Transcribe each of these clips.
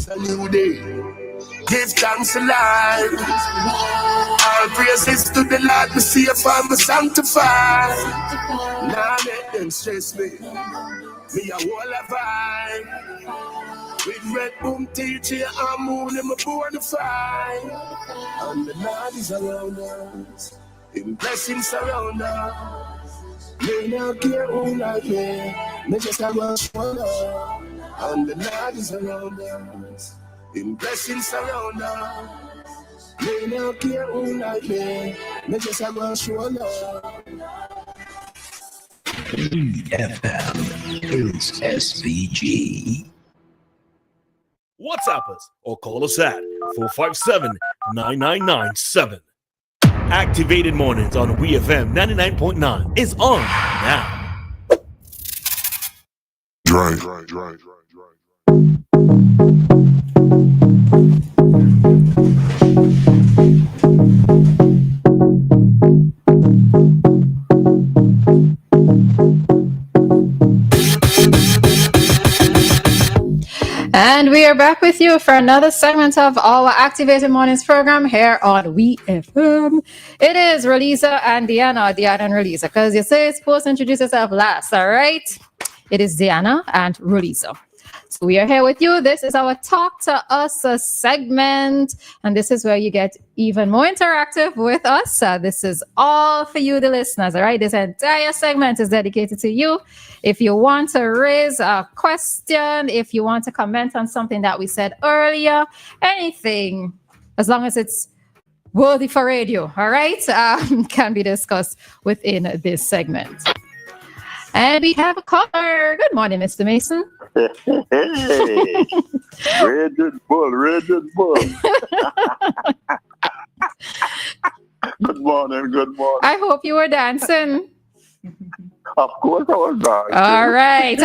is a new day. Give thanks alive. All praises to the Lord, the safe and the sanctified. Now let them stress me. Me a whole of vibe. With red boom, teacher, and moon, and my born fight. And the Lord is around us. In blessings surround us. Me not care who like me. Me just have a shoulder. And the Lord is around us. In blessings surround us. Me not care who like me. Me just have a shoulder. WEFM is SVG. WhatsApp us or call us at 457-9997. Activated Mornings on WEFM 99.9 is on now. Dry. And we are back with you for another segment of our Activated Mornings program here on WEFM. It is Roleza and Dianna and Roleza, because you say it's supposed to introduce yourself last, all right? It is Dianna and Roleza. So we are here with you. This is our Talk to Us segment, and this is where you get even more interactive with us. This is all for you, the listeners, all right? This entire segment is dedicated to you. If you want to raise a question, if you want to comment on something that we said earlier, anything, as long as it's worthy for radio, all right, can be discussed within this segment. And we have a caller. Good morning, Mr. Mason. Hey, Raging Bull. Good morning. I hope you were dancing. Of course I was dancing. All right.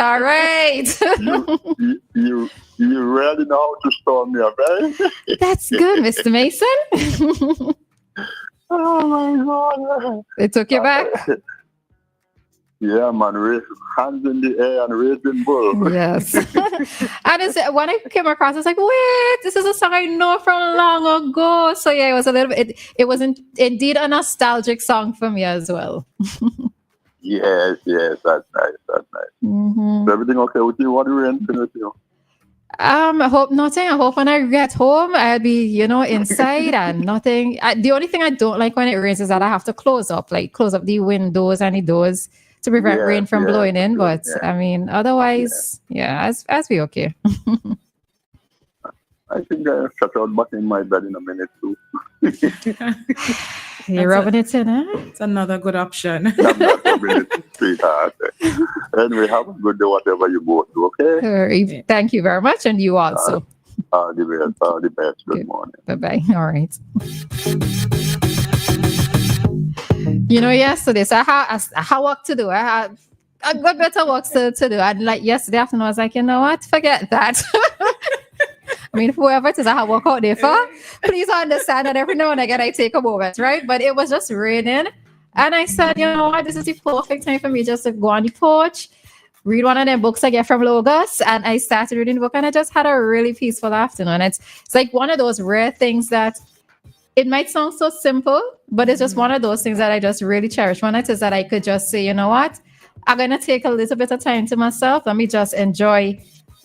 You really know how to storm me up, eh? That's good, Mr. Mason. Oh my God. It took you back? Yeah, man, hands in the air and Raging Bull. Yes. And when I came across, I was like, wait, this is a song I know from long ago. So yeah, it was a little bit, it was indeed a nostalgic song for me as well. Yes, that's nice. Mm-hmm. Is everything okay with you? What are you in with you? I hope nothing. I hope when I get home, I'll be, inside and nothing. The only thing I don't like when it rains is that I have to close up the windows and the doors to prevent rain from blowing in. But I mean, otherwise, as we okay. I think I'll shut out back in my bed in a minute too. You're rubbing it in, eh? It's another good option. I'm not rubbing it, sweetheart. Anyway, have a good day, whatever you go to, okay? Thank you very much, and you also. All the best. Good morning. Bye-bye. All right. Yesterday, so I had work to do. I got better work to do. And yesterday afternoon, I was like, you know what? Forget that. I mean, whoever it is I have work out there for, please understand that every now and again I take a moment, right? But it was just raining. And I said, you know what? This is the perfect time for me just to go on the porch, read one of them books I get from Logos. And I started reading the book and I just had a really peaceful afternoon. It's like one of those rare things that it might sound so simple, but it's just one of those things that I just really cherish. One it is that I could just say, you know what? I'm going to take a little bit of time to myself. Let me just enjoy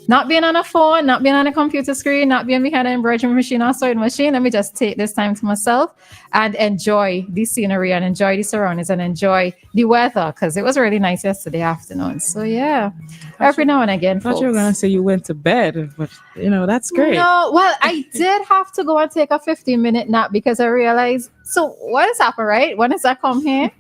not being on a phone, not being on a computer screen, not being behind an embroidery machine or sewing machine. Let me just take this time to myself and enjoy the scenery and enjoy the surroundings and enjoy the weather, because it was really nice yesterday afternoon. So yeah, every now and again. I thought you were going to say you went to bed, but that's great. No, well, I did have to go and take a 15-minute nap because I realized, so what has happened, right? When I come here,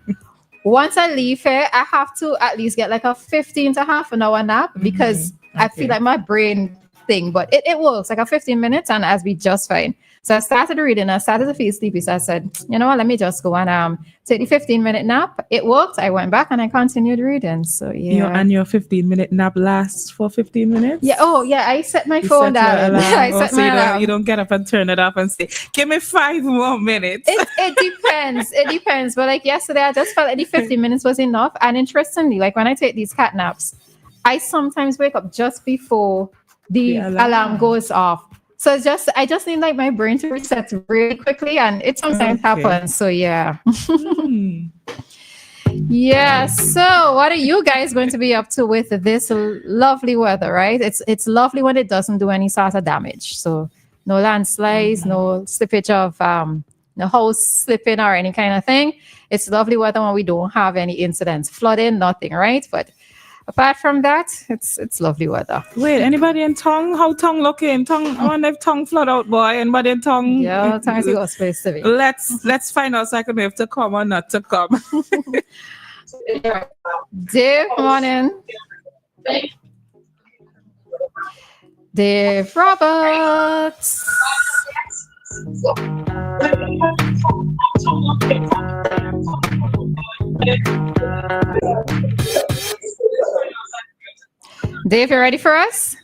once I leave here, I have to at least get like a 15 to half an hour nap because I feel like my brain thing, but it works like a 15 minutes and I'll be just fine. So I started reading. I started to feel sleepy. So I said, you know what, let me just go and take the 15-minute nap. It worked. I went back and I continued reading. So yeah. And your 15-minute nap lasts for 15 minutes? Yeah. Oh yeah. I set my phone down. I set my alarm. You don't get up and turn it off and say, give me 5 more minutes. It depends. It depends. But like yesterday, I just felt like the 15 minutes was enough. And interestingly, like when I take these cat naps, I sometimes wake up just before the alarm goes off. So it's just I just need like my brain to reset really quickly, and it sometimes happens. So yeah. Yeah. So what are you guys going to be up to with this lovely weather? Right? It's lovely when it doesn't do any sort of damage. So no landslides, no slippage of no house slipping or any kind of thing. It's lovely weather when we don't have any incidents, flooding, nothing, right? But apart from that, it's lovely weather. Wait, anybody in Tongue? How Tongue looking? Tongue, I wonder if Tongue flood out, boy. Anybody in Tongue? Yeah, Tongue is a good place to be. Let's find out so I can have to come or not to come. Dave, come on in. Dave Roberts. Dave, you ready for us?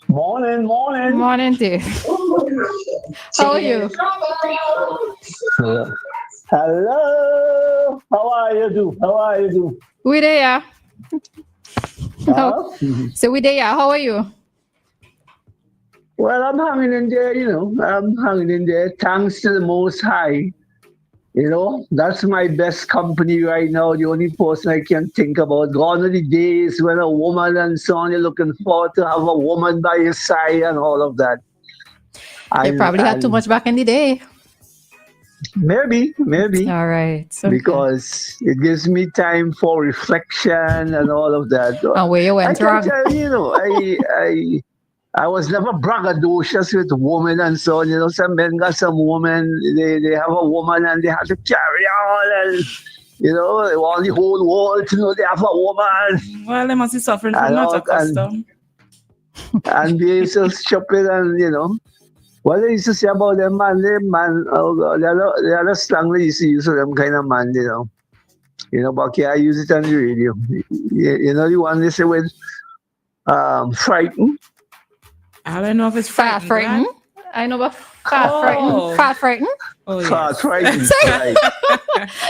Morning. Morning, Dave. How are you? Hello. How are you do? We there. Huh? So we there. How are you? Well, I'm hanging in there, I'm hanging in there. Thanks to the Most High. That's my best company right now. The only person I can think about. Gone are the days when a woman and so on, you're looking forward to have a woman by your side and all of that. You probably had too much back in the day. Maybe. All right. Okay. Because it gives me time for reflection and all of that. And where you went wrong. I can tell you, I was never braggadocious with women and so on. Some men got some women, they have a woman and they have to carry on and, they want the whole world to know they have a woman. Well, they must be suffering from not a custom. And they so stupid and, what they used to say about them, man, oh God, the other slang they used to use for them kind of man, but I use it on the radio. The one they say with frightened. I don't know if it's fat frightened. I know about fat frightened. Oh, yes. Fat frightened. Right.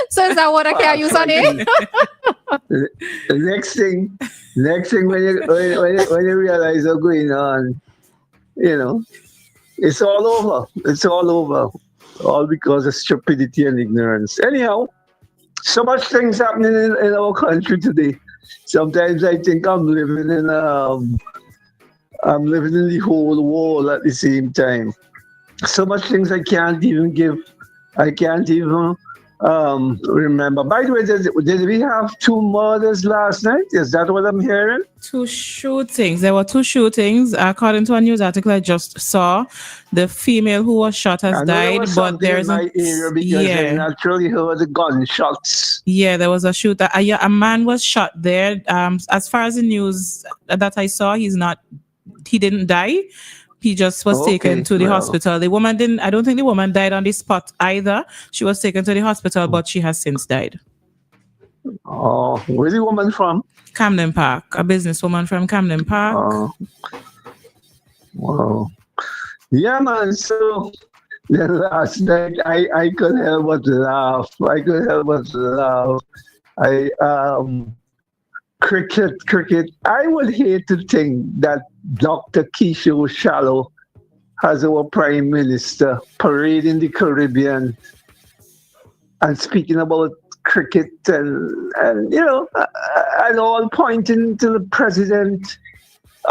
So is that what I can use on it? The next thing when you realize what's going on, it's all over. All because of stupidity and ignorance. Anyhow, so much things happening in our country today. Sometimes I think I'm living in the whole world at the same time. So much things I can't even remember. By the way, did we have 2 murders last night? Is that what I'm hearing? 2 shootings. There were 2 shootings. According to a news article I just saw, the female who was shot has died, but there's in my area because I naturally heard the gunshots. Yeah, there was a shooter. A man was shot there. As far as the news that I saw, he didn't die. He just was taken to the hospital. The woman didn't. I don't think the woman died on the spot either. She was taken to the hospital, but she has since died. Oh, where's the woman from? Camden Park. A businesswoman from Camden Park. Oh. Wow. Yeah, man. So then last night, I couldn't help but laugh. Cricket. I would hate to think that Dr. Keisha Shallow has our Prime Minister parading the Caribbean and speaking about cricket and all pointing to the president,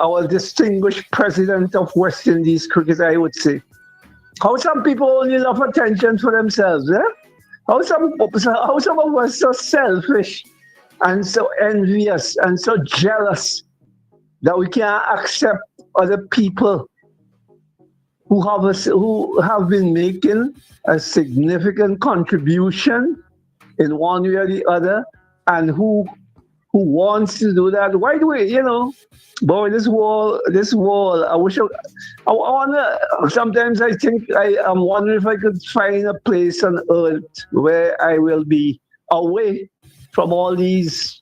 our distinguished president of West Indies cricket, I would say. How some people only love attention for themselves, eh? How some of us so selfish and so envious and so jealous that we can't accept other people who have been making a significant contribution in one way or the other, and who wants to do that. Why do we, boy, this wall, I wish I wanna, sometimes I think I'm wondering if I could find a place on earth where I will be away from all these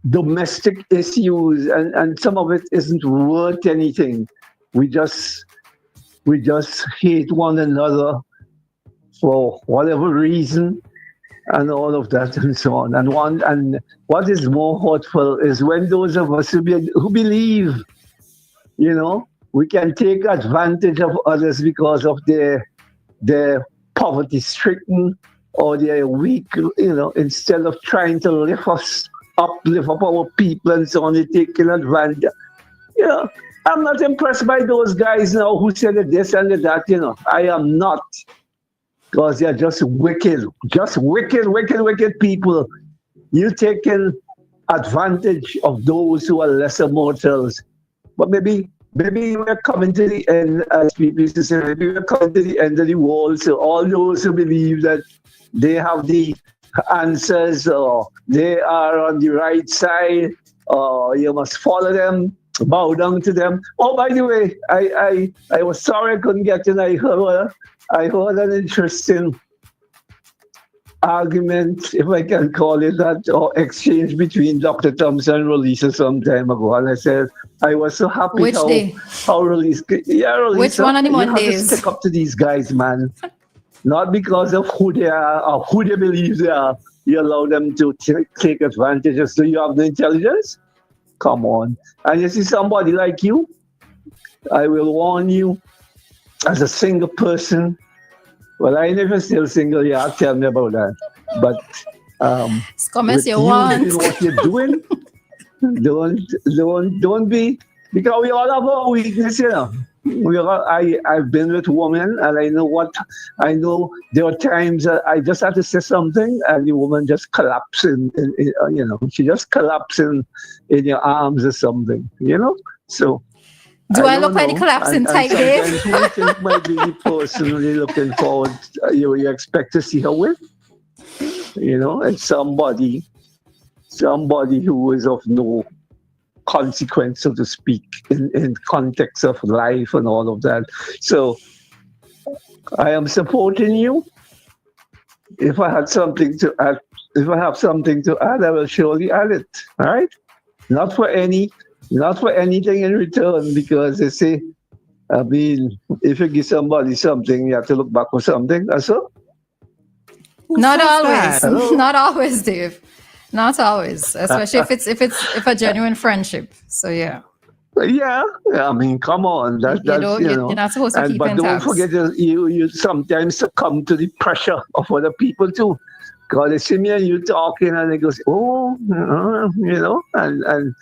domestic issues, and some of it isn't worth anything. We just hate one another for whatever reason, and all of that and so on. And what is more hurtful is when those of us who believe you know, we can take advantage of others because of their poverty stricken or they're weak, you know, instead of trying to lift us up, lift up our people and so on, they're taking advantage. You know, I'm not impressed by those guys now who said this and that, you know. I am not. Because they're just wicked, wicked people. You're taking advantage of those who are lesser mortals. But maybe we're coming to the end, as people used to say, maybe we're coming to the end of the world. So all those who believe that they have the answers or they are on the right side, or you must follow them, bow down to them. Oh, by the way, I was sorry I couldn't get in. I heard an interesting argument, if I can call it that, or exchange between Dr. Thompson and Roleza some time ago. And I said, I was so happy Which day? how Roleza, Which one of the you have to Mondays? stick up to these guys, man. Not because of who they are or who they believe they are. You allow them to take advantage. So you have the intelligence? Come on. And you see somebody like you, I will warn you, as a single person, well, I never still single. Yeah, tell me about that. But Comments with you you want. doing what you're doing, don't be, because we all have our weakness, you know. I've been with women, and I know there are times that I just have to say something, and the woman just collapses in you know, she just collapses in your arms or something, you know. So. Do I look like the collapsing type, Dave? Sometimes who you think might be the person you're looking forward, you expect to see her with, you know, and somebody who is of no consequence, so to speak, in context of life and all of that. So I am supporting you. If I have something to add, I will surely add it. All right, not for anything in return, because they say, I mean, if you give somebody something, you have to look back for something. That's all. Not always. Hello? Not always, Dave. Not always. Especially if a genuine friendship. So yeah. Yeah, I mean, come on. That's you know. You're not supposed to keep but in don't tabs. forget, you sometimes succumb to the pressure of other people too. Because they see me and you talking, and they go, oh, you know, and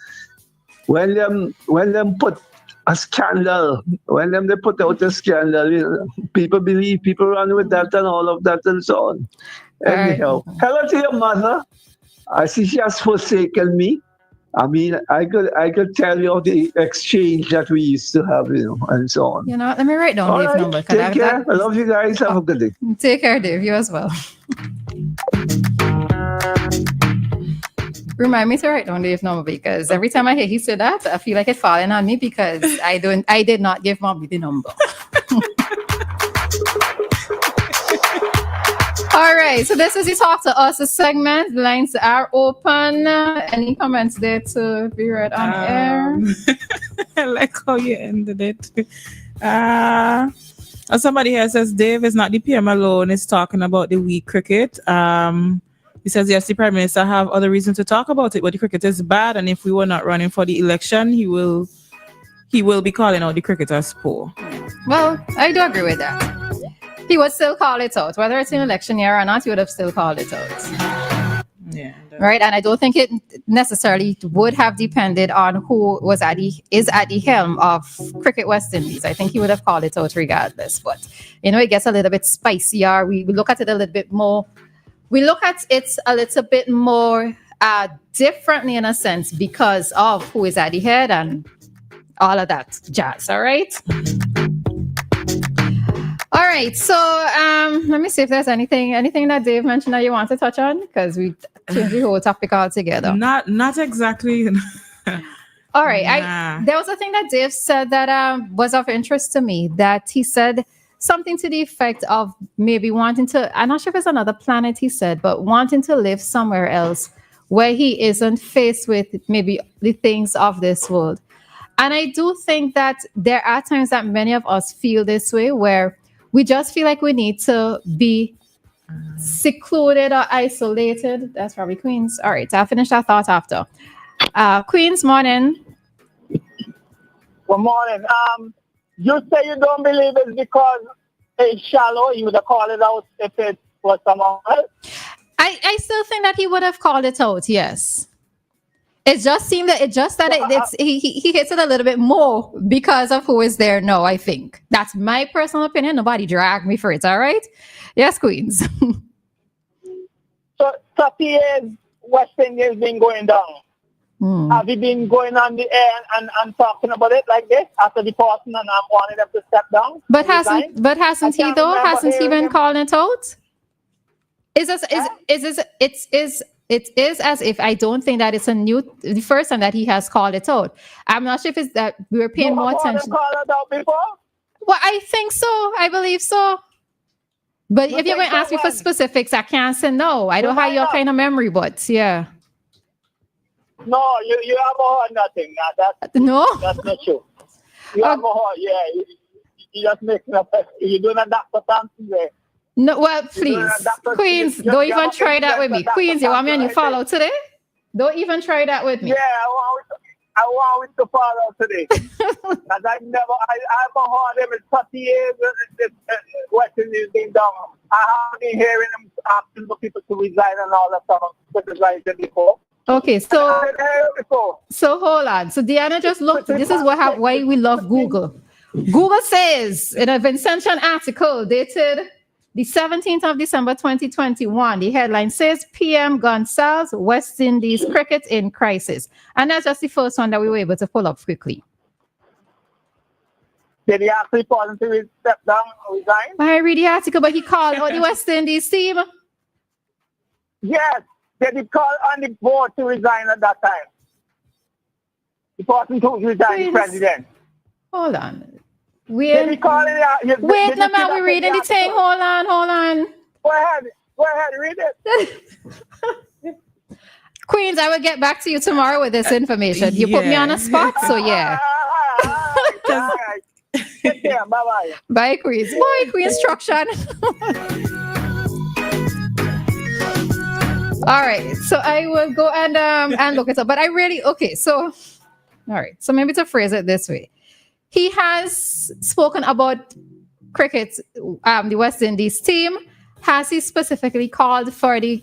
when them put a scandal, they put out a scandal, you know, people believe, people run with that and all of that and so on. Anyhow, hello to your mother. I see she has forsaken me. I mean, I could tell you of the exchange that we used to have, you know, and so on. You know, let me write down Dave's number. Take care. I love you guys. Have a good day. Take care, Dave. You as well. Remind me to write down Dave's number, because every time I hear he say that, I feel like it's falling on me, because I did not give Mommy the number. All right, so this is the Talk to Us segment. The lines are open. Any comments there to be read on air? I like how you ended it. Somebody here says Dave is not the PM alone. Is talking about the weak cricket. He says, yes, the Prime Minister have other reasons to talk about it, but the cricket is bad, and if we were not running for the election, he will be calling out the cricketers poor. Well, I do agree with that. He would still call it out. Whether it's an election year or not, he would have still called it out. Yeah. Right? And I don't think it necessarily would have depended on who is at the helm of Cricket West Indies. I think he would have called it out regardless. But, you know, it gets a little bit spicier. We look at it a little bit more. We look at it a little bit more differently, in a sense, because of who is at the head and all of that jazz. All right? All right, so let me see if there's anything that Dave mentioned that you want to touch on, because we changed the whole topic altogether. Not exactly. All right, there was a thing that Dave said that was of interest to me, that he said something to the effect of maybe wanting to, I'm not sure if it's another planet he said, but wanting to live somewhere else where he isn't faced with maybe the things of this world. And I do think that there are times that many of us feel this way, where we just feel like we need to be secluded or isolated. That's probably Queens. All right, I'll finish that thought after. Queens, morning. Good morning. You say you don't believe it's because it's shallow. You would have called it out if it was someone else. I still think that he would have called it out. Yes. It just seemed that he hits it a little bit more because of who is there now. I think that's my personal opinion. Nobody dragged me for it. All right. Yes, Queens. So 30 years West Indies been going down. Have you been going on the air and talking about it like this after the person and I'm wanting them to step down? But hasn't he though? Hasn't he been calling it out? It is as if I don't think that it's the first time that he has called it out. I'm not sure if it's that we were paying more attention. Called it out before? Well, I think so. I believe so. But if you're going to ask me for specifics, I can't say no. I don't have your kind of memory, but yeah. No, you haven't heard nothing. No? That's not true. You haven't heard, yeah. You just making up. You're doing a doctor something there. No, well, please. Queens, don't even try that with me. Queens, you want me and you follow today? Don't even try that with me. Yeah, I want to follow today. Because I haven't heard him in 30 years. West Indies being down. I haven't been hearing him asking for people to resign and all that stuff. Criticizing before. Okay, so hold on. So Dianna just looked. This is why we love Google. Google says in a Vincentian article dated the 17th of December 2021, the headline says PM Gonsalves, West Indies cricket in crisis. And that's just the first one that we were able to pull up quickly. Did he actually voluntarily step down or resign? I read the article, but he called out the West Indies team. Yes. Did he call on the board to resign at that time? The person who resigned, the president. Hold on. Did he call it out? Wait, no, man, we're reading the thing. Hold on. Go ahead, read it. Queens, I will get back to you tomorrow with this information. You put me on a spot, so yeah. All right. Take care. Bye-bye. Bye, Queens. Bye, Queen instruction. All right, so I will go and look it up. But all right, so maybe to phrase it this way. He has spoken about cricket, the West Indies team. Has he specifically called for the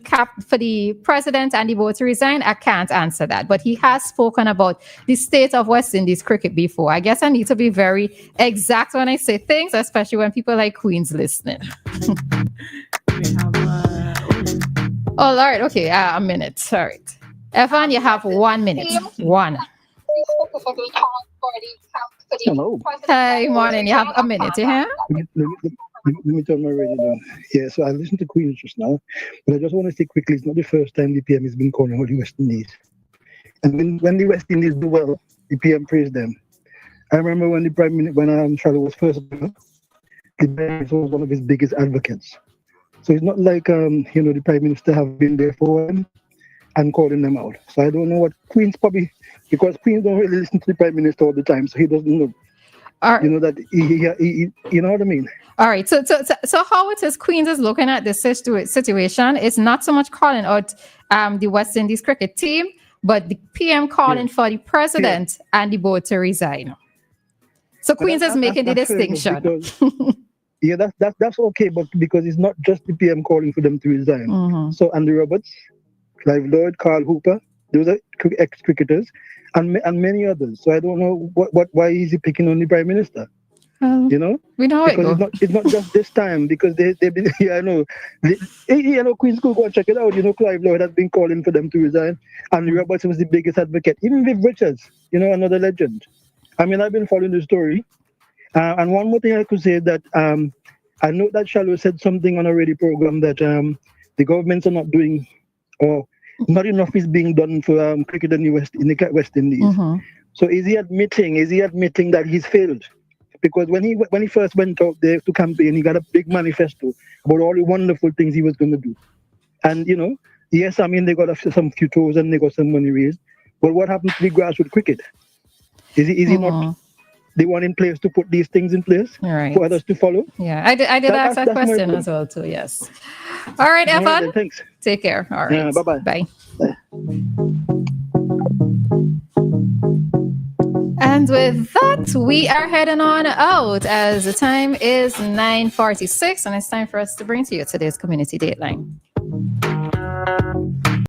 president and the board to resign? I can't answer that. But he has spoken about the state of West Indies cricket before. I guess I need to be very exact when I say things, especially when people like Queens listening. Oh, Lord. Okay, a minute. All right. Evan, you have 1 minute. One. Hello. Hey, morning. You have a minute, yeah? Let me turn my radio down. Yeah, so I listened to Queen just now, but I just want to say quickly, it's not the first time the PM has been calling out the West Indies. And when the West Indies do well, the PM praised them. I remember when the Prime Minister, when Charlie was first, the PM was one of his biggest advocates. So it's not like, the Prime Minister have been there for him and calling them out. So I don't know what Queen's probably, because Queen don't really listen to the Prime Minister all the time, so he doesn't know. Right. You know that he you know what I mean? All right. So how it is Queens is looking at this situation, it's not so much calling out the West Indies cricket team, but the PM calling for the president and the board to resign. So Queens is making the distinction. Yeah, that's okay, but because it's not just the PM calling for them to resign. Mm-hmm. So Andy Roberts, Clive Lloyd, Carl Hooper, those are ex-cricketers, and many others. So I don't know why is he picking on the Prime Minister? We know because it's not just this time, because they've been. Yeah, I know. Queens could go and check it out. Clive Lloyd has been calling for them to resign, and Roberts was the biggest advocate. Even Viv Richards, another legend. I mean, I've been following the story, and one more thing I could say that I know that Shallow said something on a radio program that the governments are not doing, or not enough is being done for cricket in the West Indies. Mm-hmm. So is he admitting that he's failed? Because when he first went out there to campaign, he got a big manifesto about all the wonderful things he was going to do. And, yes, I mean, they got some few tours and they got some money raised. But what happened to the grassroots cricket? Is he not the one in place to put these things in place for others to follow? Yeah, I did ask that question as well, too, yes. All right, Evan. Right, thanks. Take care. All right. Yeah, bye-bye. Bye. And with that, we are heading on out as the time is 9:46, and it's time for us to bring to you today's Community Dateline.